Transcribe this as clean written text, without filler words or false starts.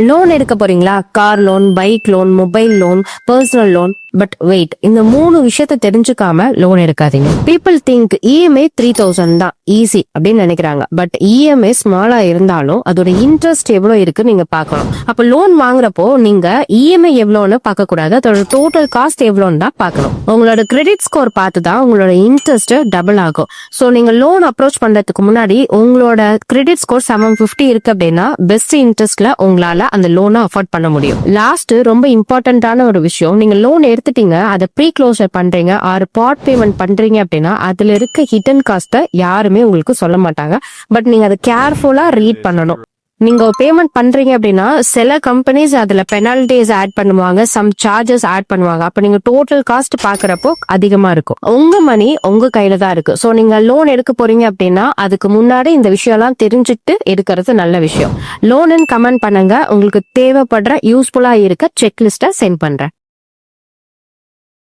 Loan எடுக்க போறீங்களா? Car loan, bike loan, mobile loan, personal loan. But wait, இந்த 3 விஷயத்த தெரிஞ்சுக்காம லோன் எடுக்காதீங்க. பீப்புள் திங்க் இஎம்ஐ 3000 தான் ஈஸி அப்படின்னு நினைக்கிறாங்க. பட் இஎம்ஐ ஸ்மாலா இருந்தாலும் அதோட இன்ட்ரெஸ்ட் எவ்வளவு இருக்கு நீங்க பார்க்கணும். அப்ப லோன் வாங்குறப்போ நீங்க இஎம்ஐ எவ்வளவுன்னு பார்க்க கூடாது, அதோட டோட்டல் காஸ்ட் எவ்வளவுன்னு தான் பார்க்கணும். உங்களோட கிரெடிட் ஸ்கோர் பார்த்து தான் உங்களோட இன்ட்ரெஸ்ட் டபுள் ஆகும். சோ நீங்க லோன் அப்ரோச் பண்றதுக்கு முன்னாடி உங்களோட கிரெடிட் ஸ்கோர் 750 இருக்கு அப்படின்னா பெஸ்ட் இன்ட்ரெஸ்ட்ல உங்களால அந்த லோனை அஃபோர்ட் பண்ண முடியும். லாஸ்ட் ரொம்ப இம்பார்ட்டன்டான ஒரு விஷயம், நீங்க லோன் எடுத்துட்டீங்க, அதை ப்ரீ க்ளோசர் பண்றீங்க ஆர் பார்ட் பேமெண்ட் பண்றீங்க அப்படின்னா அதுல இருக்க ஹிடன் காஸ்ட்டை யாருமே உங்களுக்கு சொல்ல மாட்டாங்க. பட் நீங்க அதை கேர்ஃபுல்லா ரீட் பண்ணணும். நீங்க பேமெண்ட் பண்றீங்க அப்படின்னா சில கம்பெனிஸ் அதுல பெனால்டிஸ் ஆட் பண்ணுவாங்க, சம் சார்ஜஸ் ஆட் பண்ணுவாங்க. அப்ப நீங்க டோட்டல் காஸ்ட் பாக்குறப்போ அதிகமா இருக்கும். உங்க மணி உங்க கையில தான் இருக்கு. சோ நீங்க லோன் எடுக்க போறீங்க அப்படின்னா அதுக்கு முன்னாடி இந்த விஷயம் எல்லாம் தெரிஞ்சுட்டு எடுக்கிறது நல்ல விஷயம். லோன் கமெண்ட் பண்ணுங்க. உங்களுக்கு தேவைப்படுற யூஸ்ஃபுல்லா இருக்க செக்லிஸ்ட சென்ட் பண்றேன்.